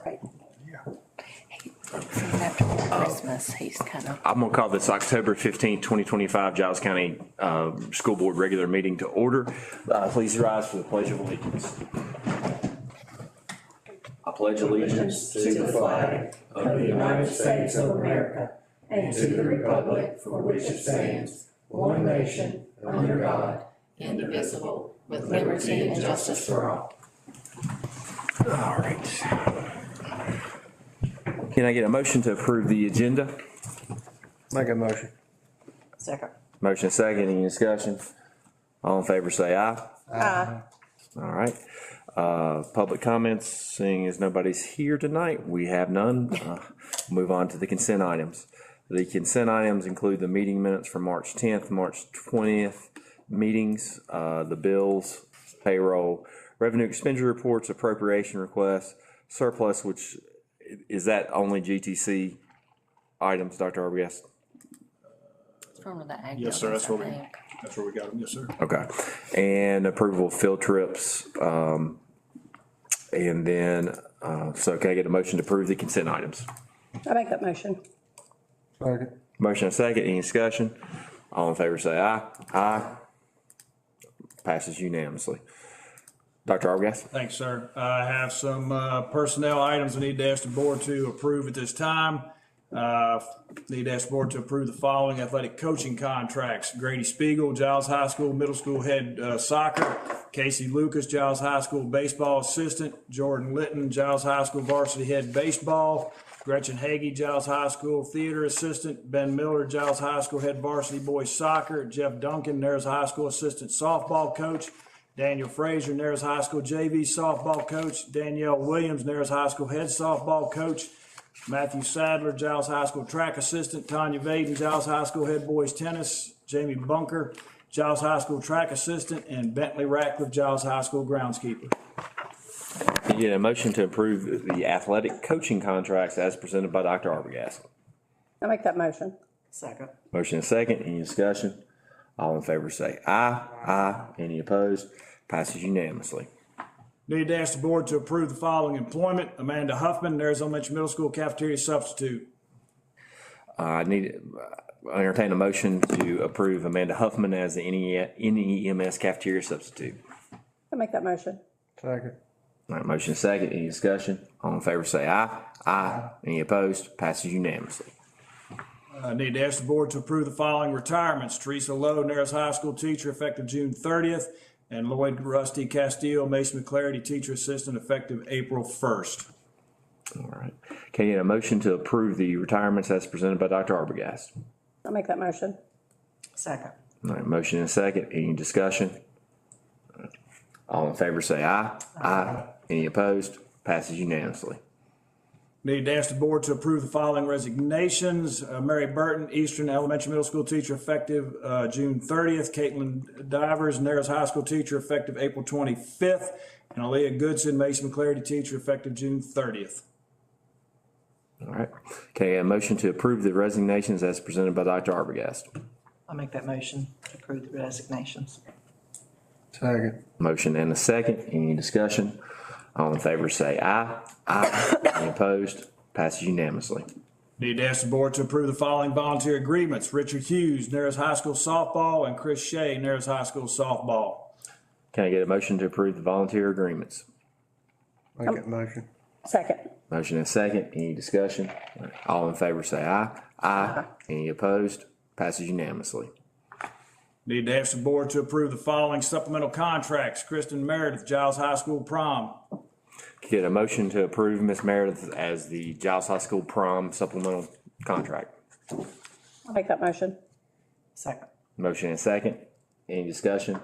Right. Yeah. After Christmas, he's kind of. I'm going to call this October 15th, 2025 Giles County School Board regular meeting to order. Please rise for the Pledge of Allegiance. I pledge allegiance to the flag of the United States of America and to the republic for which it stands, one nation, under God, indivisible, with liberty and justice for all. All right. Can I get a motion to approve the agenda? Make a motion. Second. Motion second, any discussion? All in favor say aye. Aye. All right. Public comments, seeing as nobody's here tonight, we have none. Move on to the consent items. The consent items include the meeting minutes for March 10th, March 20th meetings, the bills, payroll, revenue expenditure reports, appropriation requests, surplus, which is that only GTC items, Dr. Arbogast? From the ag Yes, sir, buildings, I think. that's where we got them, yes, sir. Okay. And approval of field trips. And then, so can I get a motion to approve the consent items? I make that motion. Second. Motion and second, any discussion? All in favor say aye. Aye. Passes unanimously. Dr. Arbogast? Thanks, sir. I have some personnel items I need to ask the board to approve at this time. Need to ask the board to approve the following athletic coaching contracts. Grady Spiegel, Giles High School Middle School head soccer. Casey Lucas, Giles High School baseball assistant. Jordan Litton, Giles High School varsity head baseball. Gretchen Hagee, Giles High School theater assistant. Ben Miller, Giles High School head varsity boys soccer. Jeff Duncan, Nares High School assistant softball coach. Daniel Frazier, Nares High School JV softball coach. Danielle Williams, Nares High School head softball coach. Matthew Sadler, Giles High School track assistant. Tanya Vaden, Giles High School head boys tennis. Jamie Bunker, Giles High School track assistant. And Bentley Ratcliffe, Giles High School groundskeeper. Can you get a motion to approve the athletic coaching contracts as presented by Dr. Arbogast? I make that motion. Second. Motion and second, any discussion? All in favor say aye. Aye. Any opposed? Passes unanimously. Need to ask the board to approve the following employment. Amanda Huffman, Arizona Mention Middle School cafeteria substitute. I entertain a motion to approve Amanda Huffman as the NEMS cafeteria substitute. I make that motion. Second. All right, motion second, any discussion? All in favor say aye. Aye. Any opposed? Passes unanimously. Need to ask the board to approve the following retirements. Teresa Lowe, Nares High School teacher, effective June 30th. And Lloyd Rusty Castillo, Mason McClarity, teacher assistant, effective April 1st. All right. Can you get a motion to approve the retirements as presented by Dr. Arbogast? I'll make that motion. Second. All right, motion and second, any discussion? All in favor say aye. Aye. Any opposed? Passes unanimously. Need to ask the board to approve the following resignations. Mary Burton, Eastern Elementary Middle School teacher, effective June 30th. Caitlin Divers, Nares High School teacher, effective April 25th. And Aaliyah Goodson, Mason McClarity teacher, effective June 30th. All right. Okay, a motion to approve the resignations as presented by Dr. Arbogast. I'll make that motion to approve the resignations. Second. Motion and a second, any discussion? All in favor say aye. Aye. Any opposed? Passes unanimously. Need to ask the board to approve the following volunteer agreements. Richard Hughes, Nares High School softball, and Chris Shea, Nares High School softball. Can I get a motion to approve the volunteer agreements? Make that motion. Second. Motion and second, any discussion? All in favor say aye. Aye. Any opposed? Passes unanimously. Need to ask the board to approve the following supplemental contracts. Kristen Meredith, Giles High School prom. Get a motion to approve Ms. Meredith as the Giles High School prom supplemental contract. I'll make that motion. Second. Motion and second, any discussion?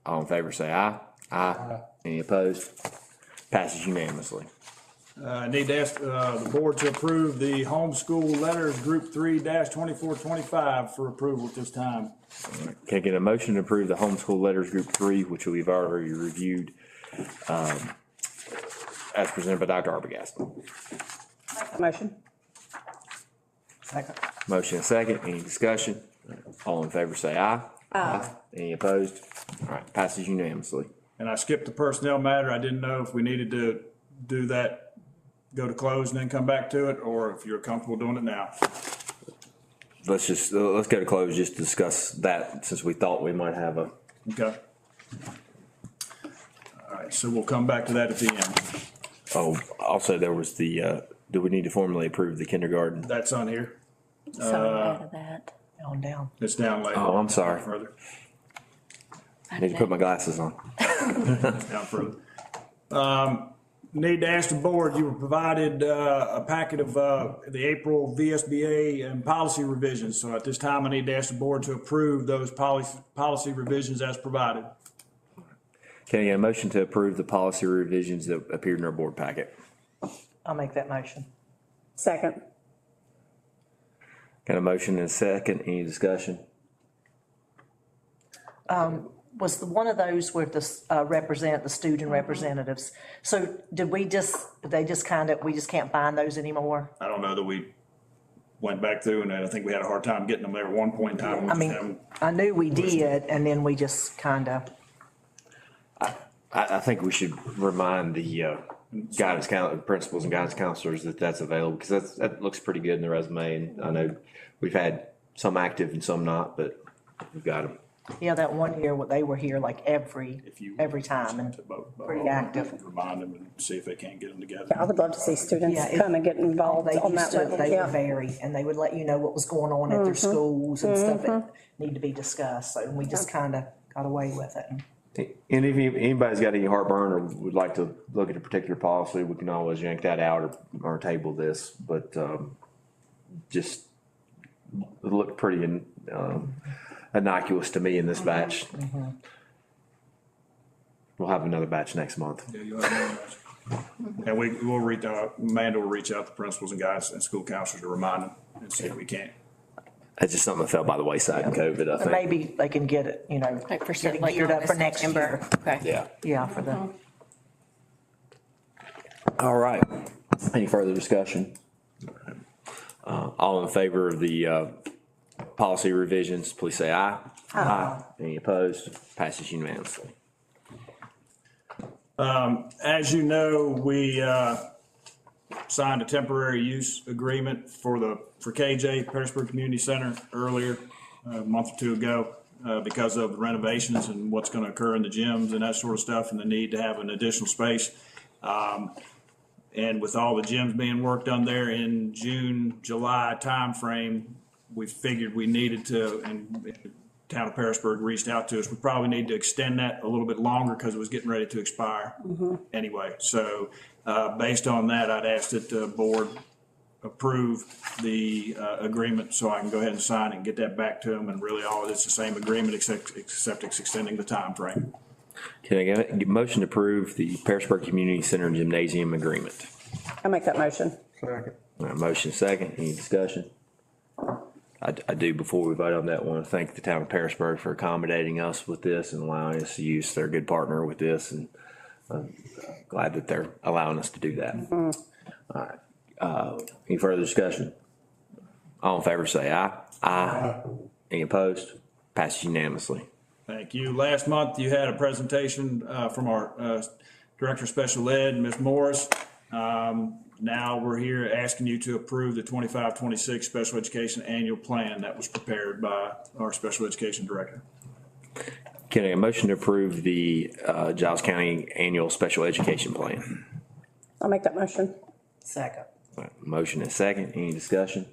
All in favor say aye. Aye. Any opposed? Passes unanimously. Need to ask the board to approve the homeschool letters group 3-2425 for approval at this time. Can I get a motion to approve the homeschool letters group 3, which we've already reviewed, as presented by Dr. Arbogast? Motion. Second. Motion and second, any discussion? All in favor say aye. Aye. Any opposed? All right, passes unanimously. And I skipped the personnel matter. I didn't know if we needed to do that go to close and then come back to it, or if you're comfortable doing it now. Let's go to close, just to discuss that, since we thought we might have a, Okay. All right, so we'll come back to that at the end. oh, also there was the, do we need to formally approve the kindergarten? That's on here. So out of that. On down. It's down later. Oh, I'm sorry. Further, I need to put my glasses on. down further. Need to ask the board, you were provided a packet of the April VSBA and policy revisions. So at this time, I need to ask the board to approve those policy revisions as provided. Can I get a motion to approve the policy revisions that appeared in our board packet? I'll make that motion. Second. Got a motion and a second, any discussion? Was one of those where the represent the student representatives? So did we just, they just kind of, we just can't find those anymore? I don't know that we went back through, and I think we had a hard time getting them there at one point in time. We I just mean, haven't- I knew we did, and then we just kind of, I think we should remind the principals and guidance counselors that that's available, because that looks pretty good in the resume, and I know we've had some active and some not, but we've got them. yeah, that one year they were here like every if you- time and to both- pretty active. Remind them and see if they can't get them together. I would love to see students Yeah, kind of get involved They on used that to, level. they were Yeah. very, and they would let you know what was going on at their schools and stuff that need to be discussed. So we just kind of got away with it. And if anybody's got any heartburn or would like to look at a particular policy, we can always yank that out or table this, but, just it looked pretty, innocuous to me in this batch. We'll have another batch next month. Yeah, you'll have another match. And we'll reach out, Amanda will reach out to principals and guys and school counselors to remind them and see if we can't. It's just something that fell by the wayside in COVID, I And think. maybe they can get it, you know, Like for get it like geared up for August, next year. September. Okay. Yeah. Yeah, for the, All right. Any further discussion? All in favor of the policy revisions, please say aye. Aye. Any opposed? Passes unanimously. As you know, we signed a temporary use agreement for KJ, Petersburg Community Center, earlier, a month or two ago, because of the renovations and what's going to occur in the gyms and that sort of stuff, and the need to have an additional space. And with all the gyms being worked on there in June, July timeframe, we figured we needed to, and the town of Petersburg reached out to us, we probably need to extend that a little bit longer because it was getting ready to expire anyway. So based on that, I'd ask that the board approve the agreement so I can go ahead and sign it and get that back to them. And really all, it's the same agreement except it's extending the time frame. Can I get a motion to approve the Petersburg Community Center Gymnasium Agreement? I'll make that motion. Second. All right, motion second, any discussion? I do, before we vote on that, want to thank the town of Petersburg for accommodating us with this and allowing us to use their good partner with this, and I'm glad that they're allowing us to do that. All right, any further discussion? All in favor say aye. Aye. Any opposed? Passes unanimously. Thank you. Last month, you had a presentation from our Director of Special Ed, Ms. Morris. Now we're here asking you to approve the 25-26 Special Education Annual Plan that was prepared by our Special Education Director. Can I get a motion to approve the Giles County Annual Special Education Plan? I'll make that motion. second. All right, motion and second, any discussion?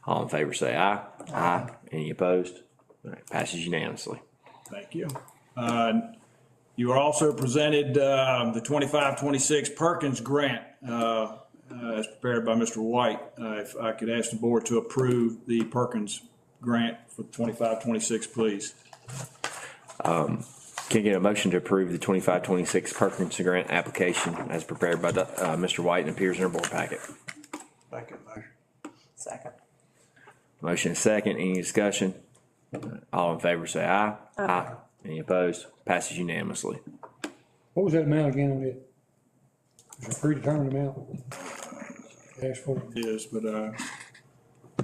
All in favor say aye. Aye. Any opposed? All right, passes unanimously. Thank you. You are also presented the 25-26 Perkins Grant as prepared by Mr. White. If I could ask the board to approve the Perkins Grant for 25-26, please. Can I get a motion to approve the 25-26 Perkins Grant application as prepared by Mr. White and appears in our board packet? Make that motion. Second. Motion and second, any discussion? All in favor say aye. Aye. Any opposed? Passes unanimously. What was that amount again on it? Was it a predetermined amount? Ask for it. It is, but I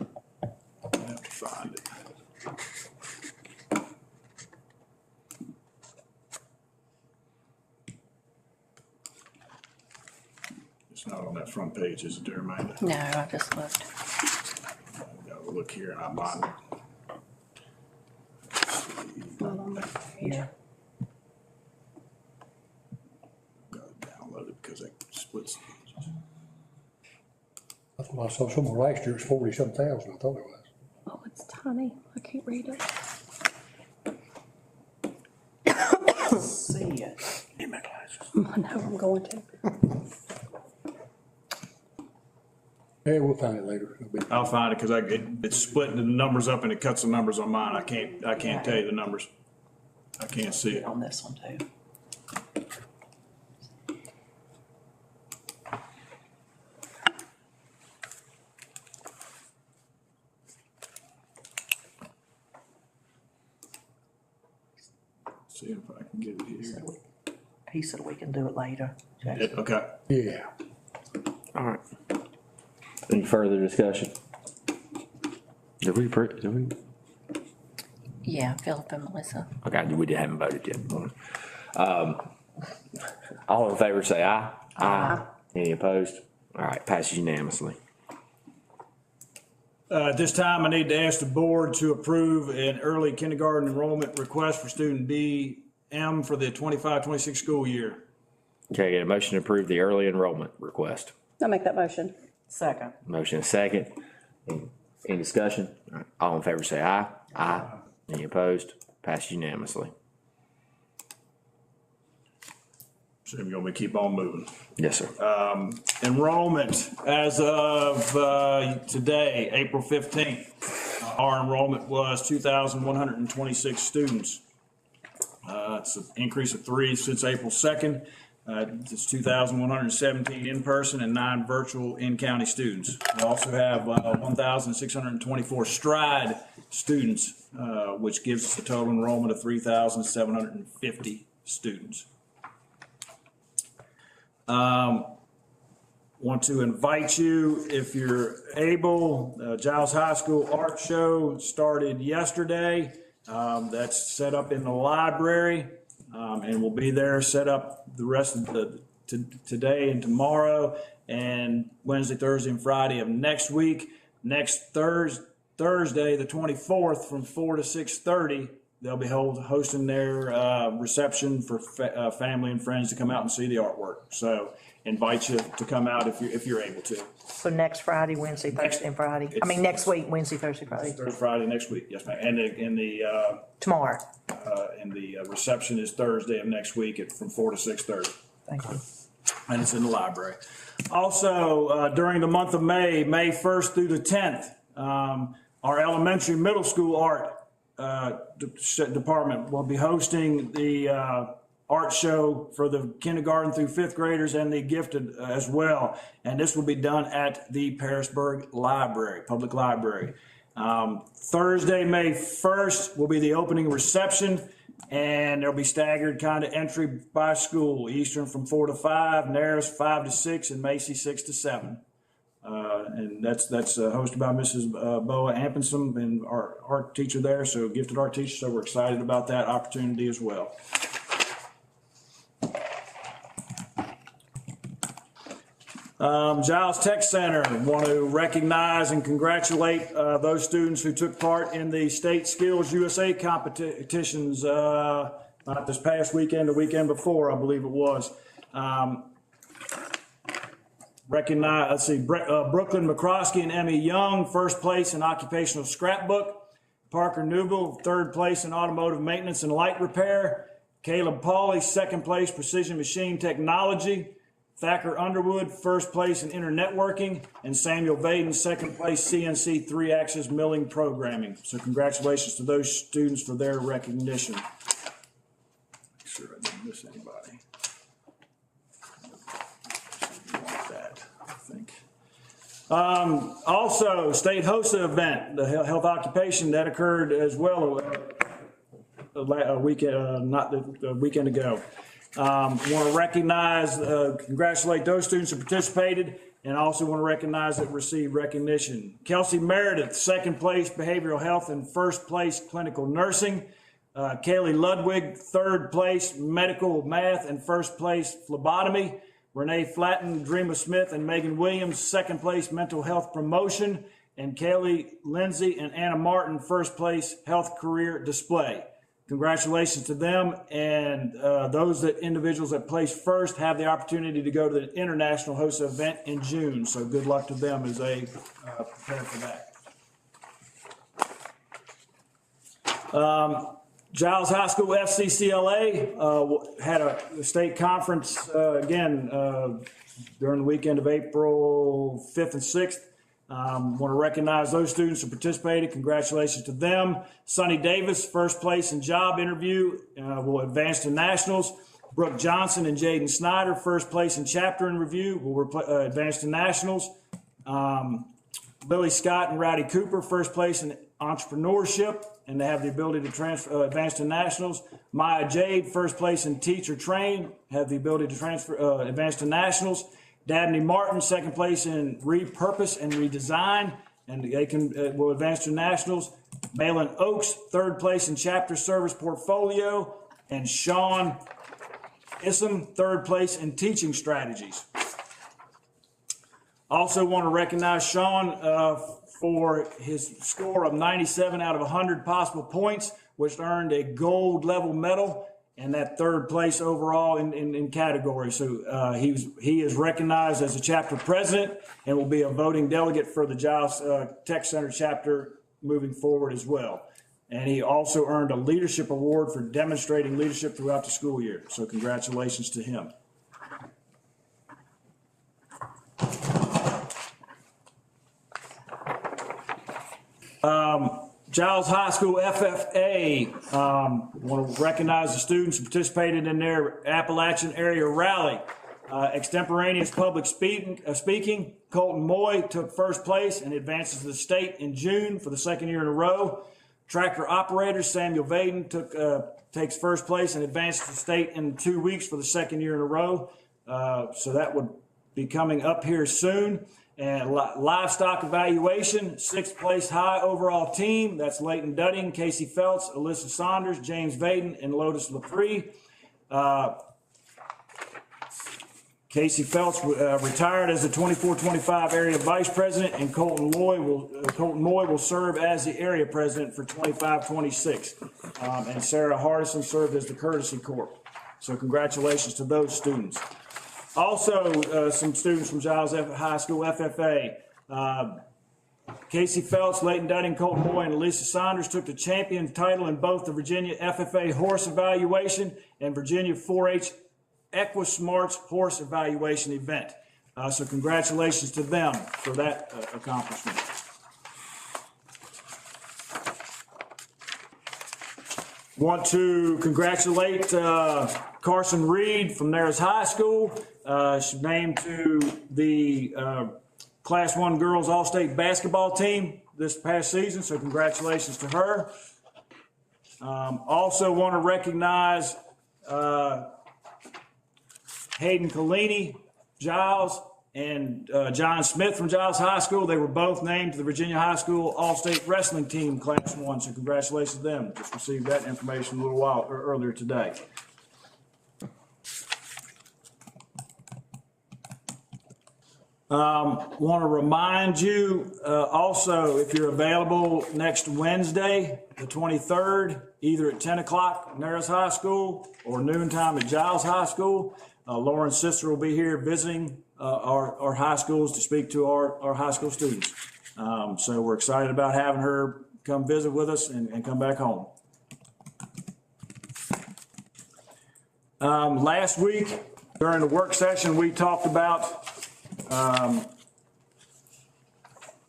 have to find it. It's not on that front page, is it, there, Amanda? No, I just looked. Gotta look here and I mine. Yeah. Gotta download it because it splits. That's what I saw somewhere last year, it's 40-some thousand, I thought it was. Oh, it's tiny. I can't read it. See it. Give me glasses. I know I'm going to. Yeah, we'll find it later. It'll be- I'll find it because it's splitting the numbers up and it cuts the numbers on mine. I can't tell you the numbers. I can't see it. On this one too. See if I can get it here. He said we can do it later. Okay. Yeah. All right. Any further discussion? Did we? Yeah, Philip and Melissa. Okay, we haven't voted yet. All in favor say aye. Aye. Any opposed? All right, passes unanimously. At this time, I need to ask the board to approve an early kindergarten enrollment request for student BM for the 25-26 school year. Okay, get a motion to approve the early enrollment request. I'll make that motion. Second. Motion is second. Any discussion? All right, all in favor say aye. Aye. Any opposed? Passes unanimously. So you're gonna keep on moving. Yes, sir. Enrollment as of today, April 15th, our enrollment was 2,126 students. It's an increase of 3 since April 2nd. It's 2,117 in-person and 9 virtual in-county students. We also have 1,624 stride students, which gives us a total enrollment of 3,750 students. Want to invite you, if you're able, Giles High School Art Show started yesterday. That's set up in the library, and we'll be there set up the rest of today and tomorrow, and Wednesday, Thursday, and Friday of next week. Next Thursday, the 24th, from 4 to 6:30, they'll be hosting their reception for family and friends to come out and see the artwork. So invite you to come out if you're able to. So next Friday, Wednesday, Thursday, and Friday. I mean, next week, Wednesday, Thursday, Friday. Thursday, Friday next week, yes, ma'am. And Tomorrow. the reception is Thursday of next week from 4 to 6:30. Thank you. And it's in the library. Also, during the month of May 1st through the 10th, our elementary, middle school art department will be hosting the art show for the kindergarten through 5th graders and the gifted as well. And this will be done at the Parisburg Library, Public Library. Thursday, May 1st will be the opening reception, and there'll be staggered kind of entry by school. Eastern from 4 to 5, Naris 5 to 6, and Macy 6 to 7. And that's hosted by Mrs. Boa Ampinson and our art teacher there, so gifted art teacher. So we're excited about that opportunity as well. Giles Tech Center, want to recognize and congratulate those students who took part in the State Skills USA competitions, not this past weekend, the weekend before, I believe it was. Recognize, let's see, Brooklyn McCroskey and Emmy Young, first place in occupational scrapbook. Parker Newell, third place in automotive maintenance and light repair. Caleb Pauley, second place, precision machine technology. Thacker Underwood, first place in internetworking, and Samuel Vaden, second place CNC 3-axis milling programming. So congratulations to those students for their recognition. Make sure I didn't miss anybody. Want that, I think. Also, state hosted event, the health occupation that occurred as well a weekend, not the weekend ago. Want to recognize, congratulate those students who participated, and also want to recognize that received recognition. Kelsey Meredith, second place behavioral health and first place clinical nursing. Kaylee Ludwig, third place medical math and first place phlebotomy. Renee Flatten, Dreamer Smith, and Megan Williams, second place mental health promotion, and Kaylee Lindsay and Anna Martin, first place health career display. Congratulations to them, and those individuals that placed first have the opportunity to go to the international host event in June. So good luck to them as they prepare for that. Giles High School FCCLA had a state conference again during the weekend of April 5th and 6th. Want to recognize those students who participated. Congratulations to them. Sonny Davis, first place in job interview, will advance to nationals. Brooke Johnson and Jaden Snyder, first place in chapter in review, will advance to nationals. Lily Scott and Rowdy Cooper, first place in entrepreneurship, and they have the ability to advance to nationals. Maya Jade, first place in teacher train, have the ability to advance to nationals. Dabney Martin, second place in repurpose and redesign, and they will advance to nationals. Malin Oaks, third place in chapter service portfolio, and Sean Issam, third place in teaching strategies. Also want to recognize Sean for his score of 97 out of 100 possible points, which earned a gold level medal and that third place overall in category. So he is recognized as a chapter president and will be a voting delegate for the Giles Tech Center chapter moving forward as well. And he also earned a leadership award for demonstrating leadership throughout the school year. So congratulations to him. Giles High School FFA, want to recognize the students who participated in their Appalachian area rally. Extemporaneous public speaking, Colton Moy took first place and advances to the state in June for the second year in a row. Tractor operator Samuel Vaden takes first place and advances to the state in 2 weeks for the second year in a row. So that would be coming up here soon. And livestock evaluation, sixth place high overall team. That's Leighton Dudding, Casey Phelps, Alyssa Saunders, James Vaden, and Lotus LaPree. Casey Phelps retired as the 24-25 area vice president, and Colton Moy will serve as the area president for 25-26. And Sarah Hardison served as the courtesy corp. So congratulations to those students. Also, some students from Giles High School FFA. Casey Phelps, Leighton Dudding, Colton Moy, and Alyssa Saunders took the champion title in both the Virginia FFA horse evaluation and Virginia 4-H Equismarts horse evaluation event. So congratulations to them for that accomplishment. Want to congratulate Carson Reed from Nares High School. She's named to the Class 1 Girls All-State Basketball team this past season, so congratulations to her. Also want to recognize Hayden Collini, Giles, and John Smith from Giles High School. They were both named to the Virginia High School All-State Wrestling Team Class 1, so congratulations to them. Just received that information a little while earlier today. Want to remind you also, if you're available next Wednesday, the 23rd, either at 10 o'clock Nares High School or noontime at Giles High School, Lauren's sister will be here visiting our high schools to speak to our high school students. So we're excited about having her come visit with us and come back home. Last week during the work session, we talked about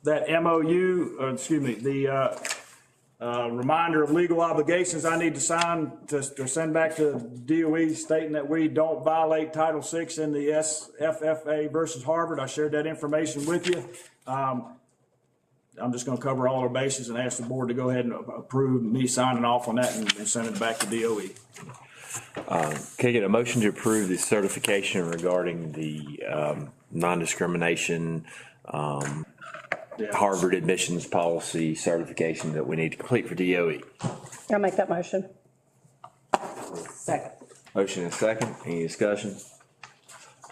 that MOU, the reminder of legal obligations I need to sign to send back to DOE stating that we don't violate Title VI in the SFFA versus Harvard. I shared that information with you. I'm just going to cover all our bases and ask the board to go ahead and approve me signing off on that and send it back to DOE. Can I get a motion to approve the certification regarding the non-discrimination Harvard admissions policy certification that we need to complete for DOE? I'll make that motion. Second. Motion and second. Any discussion?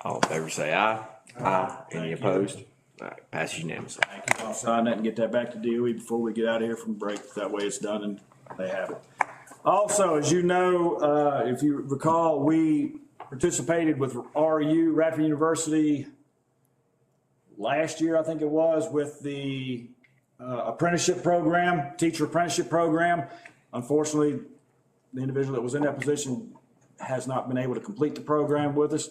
All in favor, say aye. Aye. Any opposed? All right, passes unanimously. Thank you. I'll sign that and get that back to DOE before we get out of here from break. That way it's done and they have it. Also, as you know, if you recall, we participated with RU, Radford University, last year, I think it was, with the apprenticeship program, teacher apprenticeship program. Unfortunately, the individual that was in that position has not been able to complete the program with us.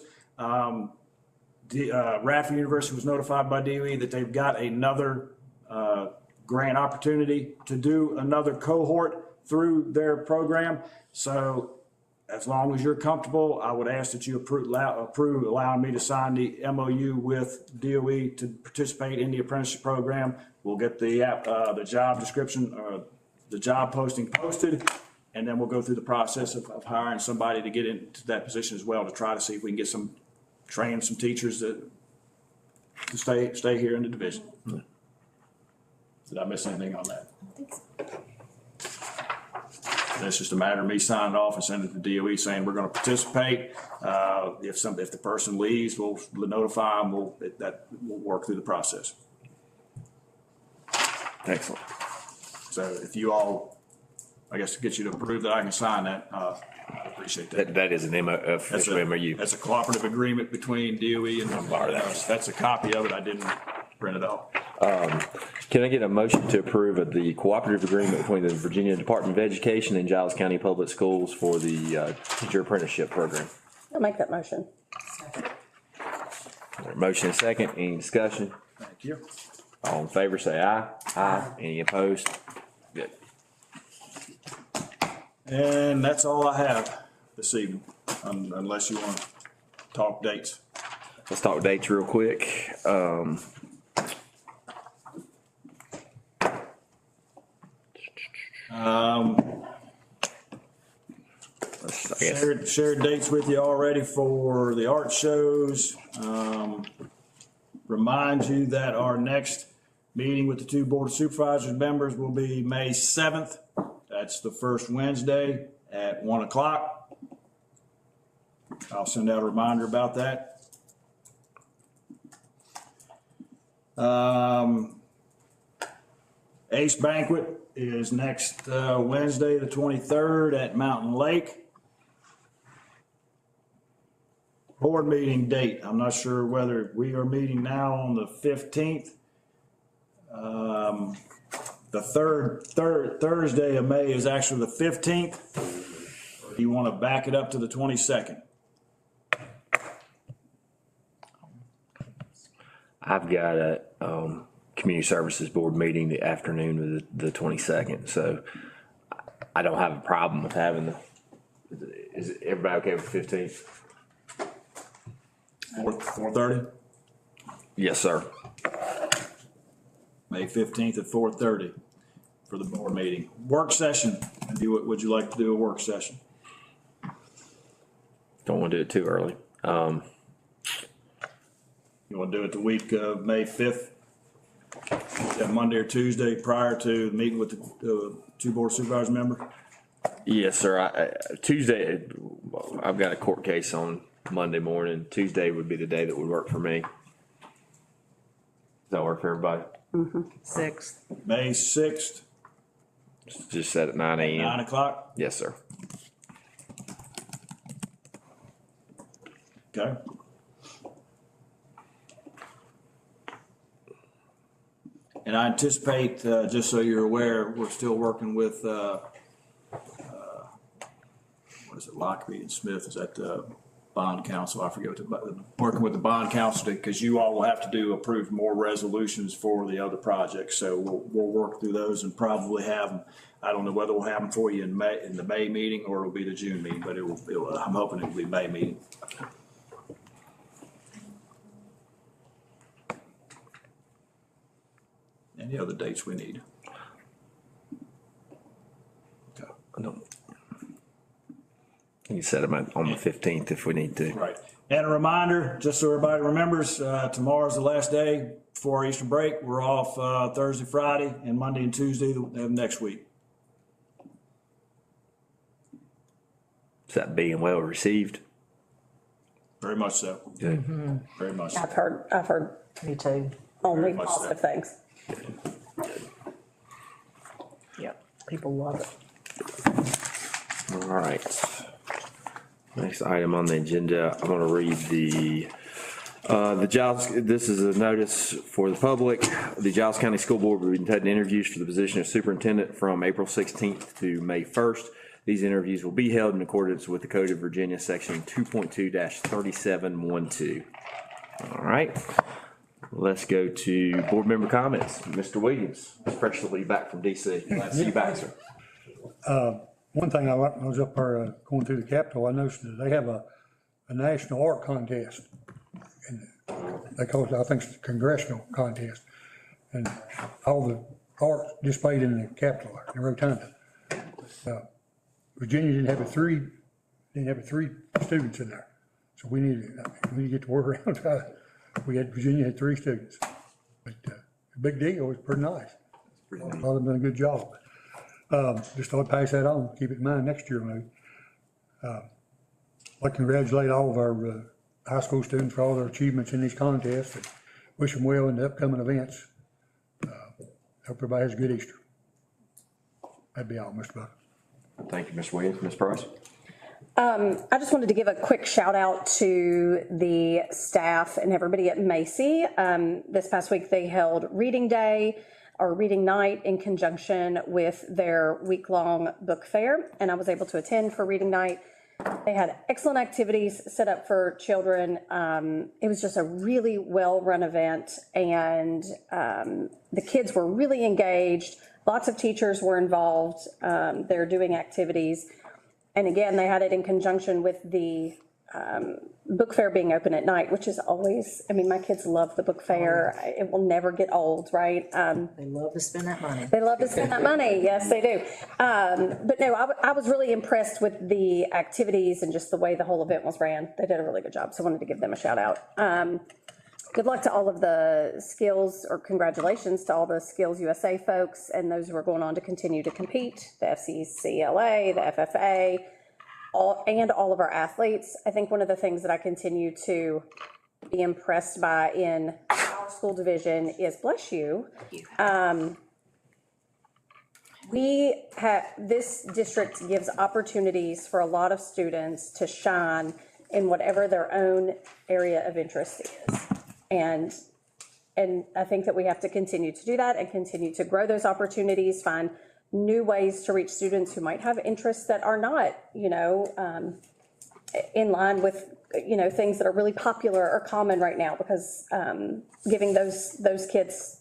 Radford University was notified by DOE that they've got another grant opportunity to do another cohort through their program. So as long as you're comfortable, I would ask that you approve allowing me to sign the MOU with DOE to participate in the apprenticeship program. We'll get the job description, the job posting posted, and then we'll go through the process of hiring somebody to get into that position as well, to try to see if we can get train some teachers to stay here in the division. Did I miss anything on that? It's just a matter of me signing off and sending it to DOE saying we're going to participate. If the person leaves, we'll notify them. We'll work through the process. Excellent. So if you all, I guess to get you to approve that I can sign that, I appreciate that. That is an official MOU. That's a cooperative agreement between DOE and that's a copy of it. I didn't print it off. Can I get a motion to approve of the cooperative agreement between the Virginia Department of Education and Giles County Public Schools for the teacher apprenticeship program? I'll make that motion. Motion and second. Any discussion? Thank you. All in favor, say aye. Aye. Any opposed? Good. And that's all I have this evening, unless you want to talk dates. Let's talk dates real quick. Shared dates with you already for the art shows. Remind you that our next meeting with the two Board of Supervisors members will be May 7th. That's the first Wednesday at 1 o'clock. I'll send out a reminder about that. Ace Banquet is next Wednesday, the 23rd at Mountain Lake. Board meeting date, I'm not sure whether we are meeting now on the 15th. The third Thursday of May is actually the 15th. Or do you want to back it up to the 22nd? I've got a community services board meeting the afternoon of the 22nd, so I don't have a problem with having is everybody okay with the 15th? 4:30? Yes, sir. May 15th at 4:30 for the board meeting. Work session, would you like to do a work session? Don't want to do it too early. You want to do it the week of May 5th? That Monday or Tuesday prior to the meeting with the two Board of Supervisors members? Yes, sir. Tuesday, I've got a court case on Monday morning. Tuesday would be the day that would work for me. Does that work for everybody? 6th. May 6th, Just set at 9 a.m. 9 o'clock? Yes, sir. Okay. And I anticipate, just so you're aware, we're still working with, what is it, Lockreed and Smith, is that the bond council? I forget working with the bond council, because you all will have to approve more resolutions for the other projects. So we'll work through those and probably have them. I don't know whether we'll have them for you in the May meeting or it'll be the June meeting, but I'm hoping it'll be May meeting. Any other dates we need? Okay. You can set them on the 15th if we need to. Right. And a reminder, just so everybody remembers, tomorrow's the last day before our Easter break. We're off Thursday, Friday, and Monday and Tuesday of next week. Is that being well received? Very much so. Very much so. I've heard Me too. only much so. positive things. Yep. People love it. All right. Next item on the agenda, I'm gonna read the Giles, this is a notice for the public. The Giles County School Board will be conducting interviews for the position of superintendent from April 16th to May 1st. These interviews will be held in accordance with the Code of Virginia, section 2.2-3712. All right, let's go to board member comments. Mr. Williams, freshly back from DC. Glad to see you back, sir. One thing I was up there going through the Capitol, I noticed that they have a national art contest. And they call it, I think it's a congressional contest. And all the art displayed in the Capitol, in Rotunda. Virginia didn't have three students in there. So we need to get to work around. Virginia had 3 students. But the big deal, it was pretty nice. I thought they've done a good job. Just thought I'd pass that on, keep it in mind next year maybe. I'd like to congratulate all of our high school students for all their achievements in these contests and wish them well in the upcoming events. Hope everybody has a good Easter. That'd be all, Mr. Buck. Thank you, Mr. Williams. Ms. Price? I just wanted to give a quick shout out to the staff and everybody at Macy. This past week they held Reading Day or Reading Night in conjunction with their week-long book fair, and I was able to attend for Reading Night. They had excellent activities set up for children. It was just a really well-run event, and the kids were really engaged. Lots of teachers were involved. They're doing activities. And again, they had it in conjunction with the book fair being open at night, which is always, I mean, my kids love the book fair. It will never get old, right? They love to spend that money. They love to spend that money. Yes, they do. But no, I was really impressed with the activities and just the way the whole event was ran. They did a really good job. So I wanted to give them a shout out. Good luck to all of the Skills, or congratulations to all the Skills USA folks and those who are going on to continue to compete, the FCCLA, the FFA, and all of our athletes. I think one of the things that I continue to be impressed by in our school division is, bless you, this district gives opportunities for a lot of students to shine in whatever their own area of interest is. And I think that we have to continue to do that and continue to grow those opportunities, find new ways to reach students who might have interests that are not, in line with, things that are really popular or common right now, because giving those kids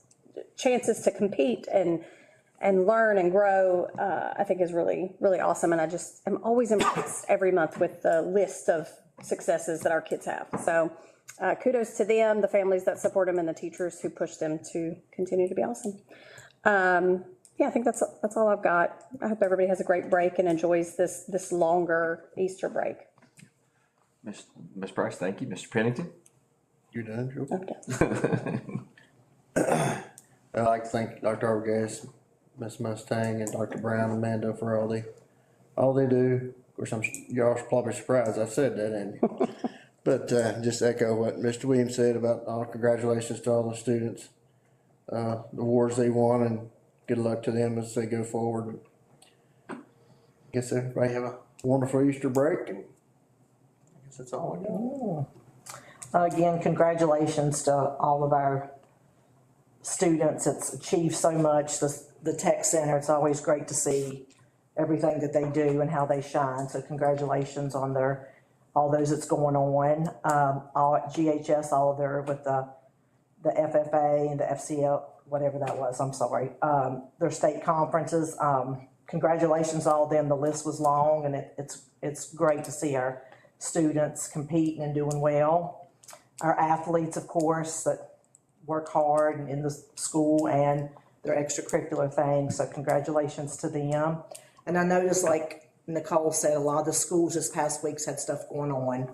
chances to compete and learn and grow, I think is really, really awesome. And I just am always impressed every month with the list of successes that our kids have. So kudos to them, the families that support them, and the teachers who push them to continue to be awesome. I think that's all I've got. I hope everybody has a great break and enjoys this longer Easter break. Ms. Price, thank you. Mr. Pennington? You're done, Joe? I'm done. I'd like to thank Dr. Arbogast, Ms. Mustang, and Dr. Brown and Amanda for all they do. Of course, y'all are probably surprised I said that, Andy. But just echo what Mr. Williams said about congratulations to all the students, the awards they won, and good luck to them as they go forward. I guess everybody have a wonderful Easter break, and I guess that's all I got. Again, congratulations to all of our students. It's achieved so much. The Tech Center, it's always great to see everything that they do and how they shine. So congratulations on all those that's going on. All at GHS, all of their with the FFA and the FCL, whatever that was, I'm sorry. Their state conferences. Congratulations all of them. The list was long, and it's great to see our students competing and doing well. Our athletes, of course, that work hard in the school and their extracurricular things. So congratulations to them. And I noticed, like Nicole said, a lot of the schools this past week's had stuff going on.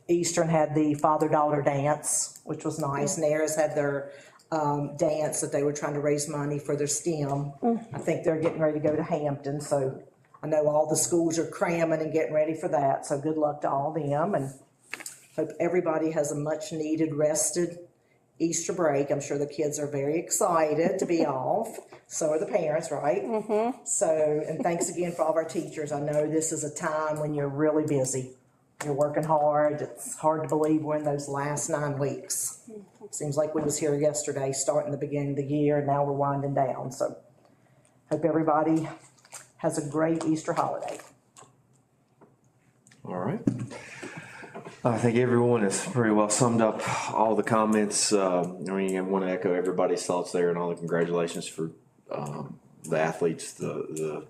Eastern had the father-daughter dance, which was nice. Nares had their dance that they were trying to raise money for their STEM. I think they're getting ready to go to Hampton, so I know all the schools are cramming and getting ready for that. So good luck to all of them. And Hope everybody has a much-needed rested Easter break. I'm sure the kids are very excited to be off. So are the parents, right? Mm-hmm. So, and thanks again for all of our teachers. I know this is a time when you're really busy. You're working hard. It's hard to believe we're in those last 9 weeks. Seems like we was here yesterday, starting the beginning of the year, and now we're winding down. So hope everybody has a great Easter holiday. All right. I think everyone has pretty well summed up all the comments. I want to echo everybody's thoughts there and all the congratulations for the athletes, the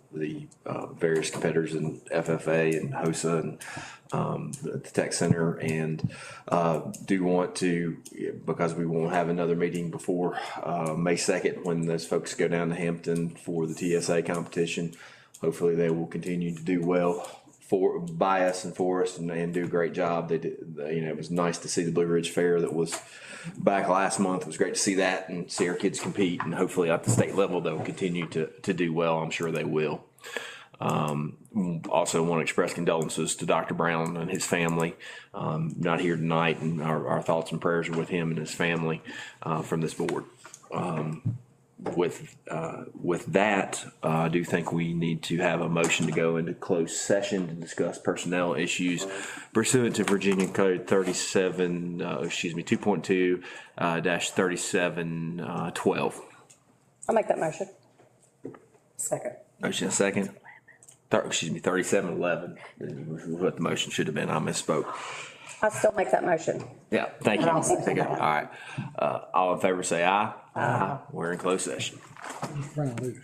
various competitors in FFA and HOSA and the Tech Center, and do want to, because we won't have another meeting before May 2nd when those folks go down to Hampton for the TSA competition. Hopefully they will continue to do well by us and for us and do a great job. They did, it was nice to see the Blue Ridge Fair that was back last month. It was great to see that and see our kids compete, and hopefully at the state level they'll continue to do well. I'm sure they will. Also want to express condolences to Dr. Brown and his family. Not here tonight, and our thoughts and prayers are with him and his family from this board. With that, I do think we need to have a motion to go into closed session to discuss personnel issues pursuant to Virginia Code 2.2 -3712. I'll make that motion. Second. Motion second. 3711. What the motion should have been. I misspoke. I'll still make that motion. Yeah, thank you. Thank you. All right. All in favor say aye. Aye. We're in closed session. Brown lose.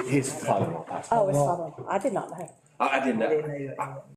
His father-in-law passed. Oh, it's father. I did not know. I didn't know. Didn't know.